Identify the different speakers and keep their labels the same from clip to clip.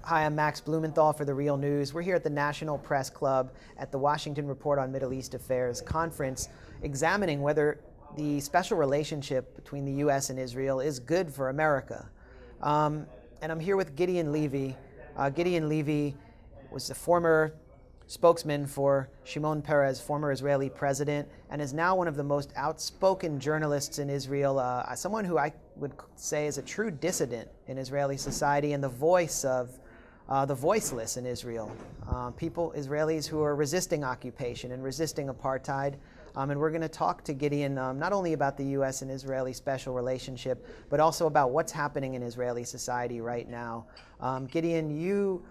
Speaker 1: Hi, I'm Max Blumenthal for The Real News. We're here at the National Press Club at the Washington Report on Middle East Affairs conference, examining whether the special relationship between the U.S. and Israel is good for America. And I'm here with Gideon Levy. Gideon Levy was the former spokesman for Shimon Peres, former Israeli president, and is now one of the most outspoken journalists in Israel, someone who I would say is a true dissident in Israeli society and the voice of the voiceless in Israel. Israelis who are resisting occupation and resisting apartheid. And we're going to talk to Gideon not only about the U.S. and Israeli special relationship, but also about what's happening in Israeli society right now. Gideon, you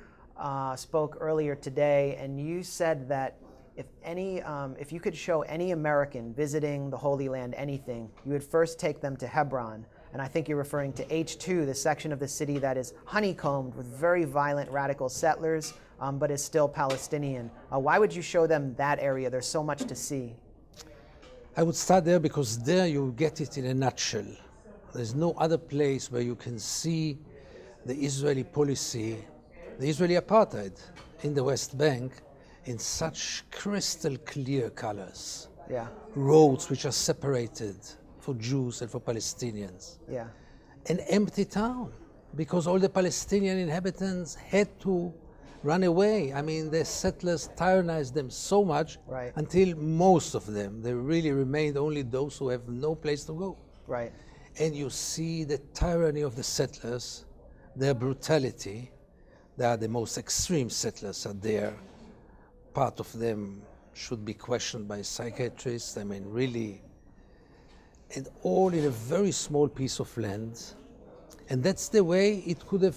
Speaker 1: spoke earlier today, and you said that if you could show any American visiting the Holy Land anything, you would first take them to Hebron. And I think you're referring to H2, the section of the city that is honeycombed with very violent radical settlers, but is still Palestinian. Why would you show them that area? There's so much to see.
Speaker 2: I would start there because there you get it in a nutshell. There's no other place where you can see the Israeli policy, the Israeli apartheid in the West Bank in such crystal clear colors.
Speaker 1: Yeah.
Speaker 2: Roads which are separated for Jews and for Palestinians.
Speaker 1: Yeah.
Speaker 2: An empty town because all the Palestinian inhabitants had to run away. I mean, the settlers tyrannized them so much until most of them, there really remained only those who have no place to go.
Speaker 1: Right.
Speaker 2: And you see the tyranny of the settlers, their brutality. They are the most extreme settlers are there. Part of them should be questioned by psychiatrists. I mean, really. And all in a very small piece of land. And that's the way it could have,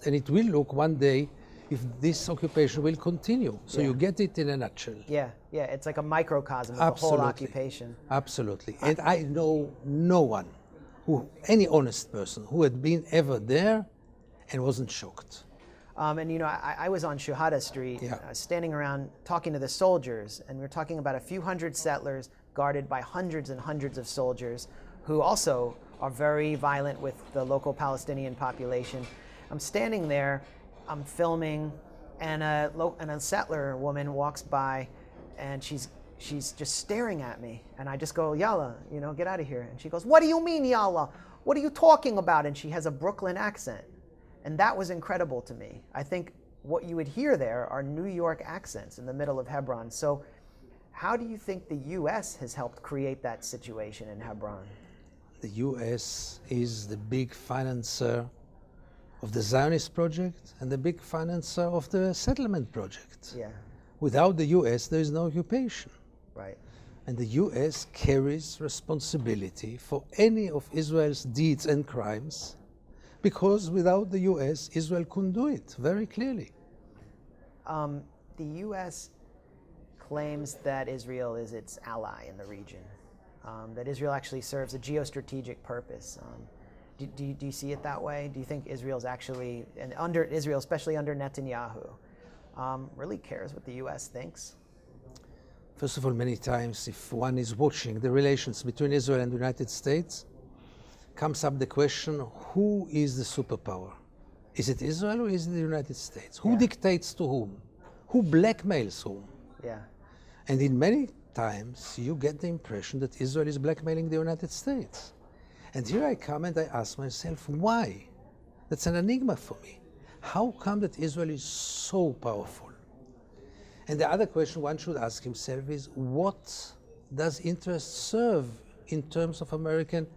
Speaker 2: and it will look one day if this occupation will continue. So you get it in a nutshell.
Speaker 1: Yeah, it's like a microcosm of the whole occupation.
Speaker 2: Absolutely. And I know no one, any honest person, who had been ever there and wasn't shocked.
Speaker 1: And you know, I was on Shuhada Street, standing around talking to the soldiers, and we were talking about a few hundred settlers guarded by hundreds and hundreds of soldiers who also are very violent with the local Palestinian population. I'm standing there, I'm filming, and a settler woman walks by, and she's just staring at me, and I just go, "Yalla, get out of here." And she goes, "What do you mean, Yalla? What are you talking about?" And she has a Brooklyn accent. And that was incredible to me. I think what you would hear there are New York accents in the middle of Hebron. So how do you think the U.S. has helped create that situation in Hebron?
Speaker 2: The U.S. is the big financer of the Zionist project and the big financer of the settlement project.
Speaker 1: Yeah.
Speaker 2: Without the U.S., there is no occupation.
Speaker 1: Right.
Speaker 2: And the U.S. carries responsibility for any of Israel's deeds and crimes, because without the U.S., Israel couldn't do it, very clearly.
Speaker 1: The U.S. claims that Israel is its ally in the region, that Israel actually serves a geostrategic purpose. Do you see it that way? Do you think Israel's actually, and under Israel, especially under Netanyahu, really cares what the U.S. thinks?
Speaker 2: First of all, many times, if one is watching the relations between Israel and the United States, comes up the question, who is the superpower? Is it Israel or is it the United States? Who dictates to whom? Who blackmails whom?
Speaker 1: Yeah.
Speaker 2: And in many times, you get the impression that Israel is blackmailing the United States. And here I come and I ask myself, why? That's an enigma for me. How come that Israel is so powerful? And the other question one should ask himself is, what does interest serve in terms of American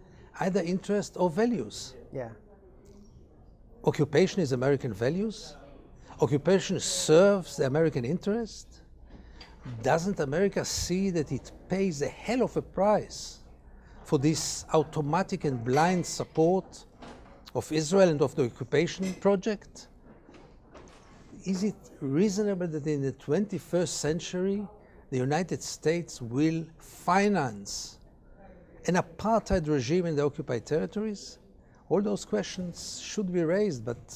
Speaker 2: either interest or values?
Speaker 1: Yeah.
Speaker 2: Occupation is American values. Occupation serves the American interest. Doesn't America see that it pays a hell of a price for this automatic and blind support of Israel and of the occupation project? Is it reasonable that in the 21st century the United States will finance an apartheid regime in the occupied territories? All those questions should be raised, but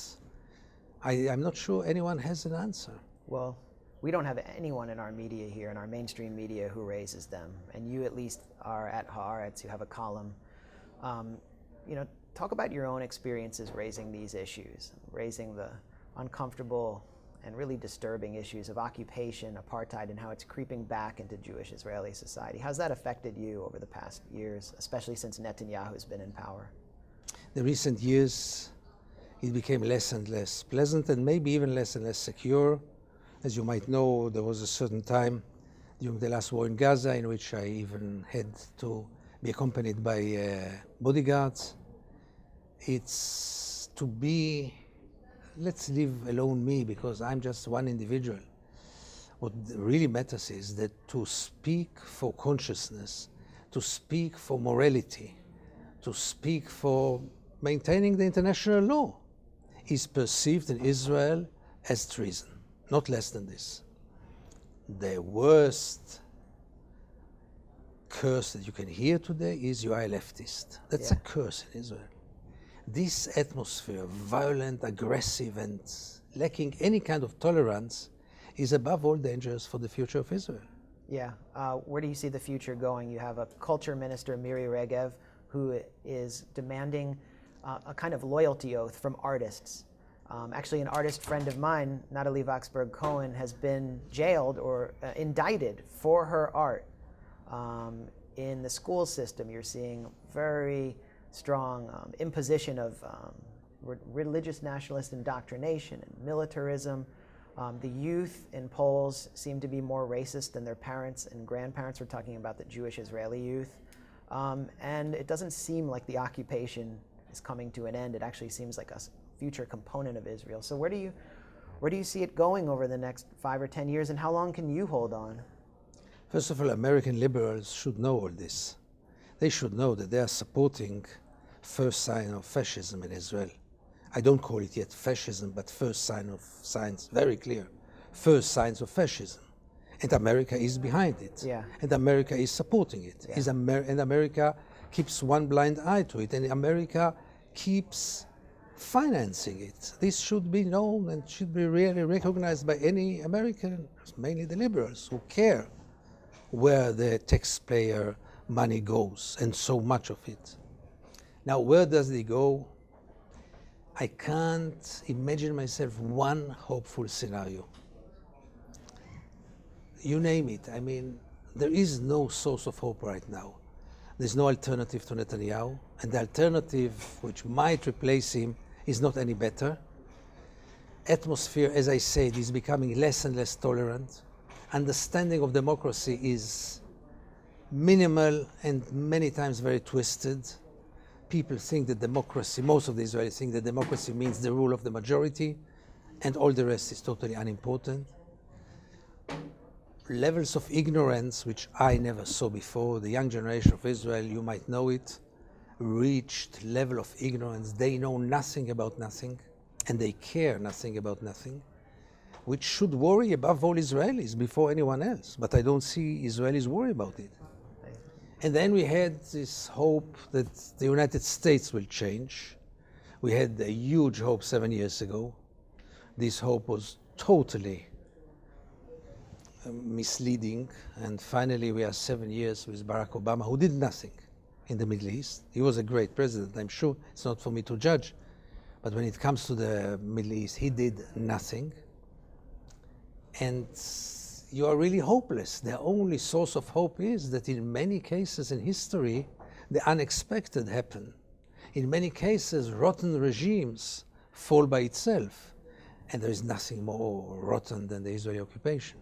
Speaker 2: I'm not sure anyone has an answer.
Speaker 1: Well, we don't have anyone in our media here, in our mainstream media, who raises them. And you at least are at Haaretz, you have a column. Talk about your own experiences raising these issues, raising the uncomfortable and really disturbing issues of occupation, apartheid, and how it's creeping back into Jewish-Israeli society. How's that affected you over the past years, especially since Netanyahu's been in power?
Speaker 2: The recent years, it became less and less pleasant and maybe even less and less secure. As you might know, there was a certain time during the last war in Gaza in which I even had to be accompanied by bodyguards. It's to be, let's leave alone me because I'm just one individual. What really matters is that to speak for consciousness, to speak for morality, to speak for maintaining the international law is perceived in Israel as treason, not less than this. The worst curse that you can hear today is you are a leftist. That's a curse in Israel. This atmosphere, violent, aggressive, and lacking any kind of tolerance, is above all dangerous for the future of Israel.
Speaker 1: Yeah. Where do you see the future going? You have a culture minister, Miri Regev, who is demanding a kind of loyalty oath from artists. Actually, an artist friend of mine, Natalie Vaxberg-Cohen, has been jailed or indicted for her art. In the school system, you're seeing very strong imposition of religious nationalist indoctrination and militarism. The youth in polls seem to be more racist than their parents and grandparents. We're talking about the Jewish-Israeli youth. And it doesn't seem like the occupation is coming to an end. It actually seems like a future component of Israel. So where do you see it going over the next 5 or 10 years, and how long can you hold on?
Speaker 2: First of all, American liberals should know all this. They should know that they are supporting first sign of fascism in Israel. I don't call it yet fascism, but first signs, very clear, first signs of fascism. And America is behind it.
Speaker 1: Yeah.
Speaker 2: And America is supporting it.
Speaker 1: Yeah.
Speaker 2: And America keeps one blind eye to it. And America keeps financing it. This should be known and should be really recognized by any American, mainly the liberals, who care where the taxpayer money goes, and so much of it. Now, where does it go? I can't imagine myself one hopeful scenario. You name it. I mean, there is no source of hope right now. There's no alternative to Netanyahu, and the alternative which might replace him is not any better. Atmosphere, as I said, is becoming less and less tolerant. Understanding of democracy is minimal and many times very twisted. People think that democracy, most of the Israelis think that democracy means the rule of the majority, and all the rest is totally unimportant. Levels of ignorance, which I never saw before, the young generation of Israel, you might know it, reached level of ignorance. They know nothing about nothing, and they care nothing about nothing, which should worry above all Israelis before anyone else. But I don't see Israelis worry about it. And then we had this hope that the United States will change. We had a huge hope 7 years ago. This hope was totally misleading. And finally, we are 7 years with Barack Obama, who did nothing in the Middle East. He was a great president, I'm sure. It's not for me to judge. But when it comes to the Middle East, he did nothing. And you are really hopeless. The only source of hope is that in many cases in history, the unexpected happen. In many cases, rotten regimes fall by itself. And there is nothing more rotten than the Israeli occupation.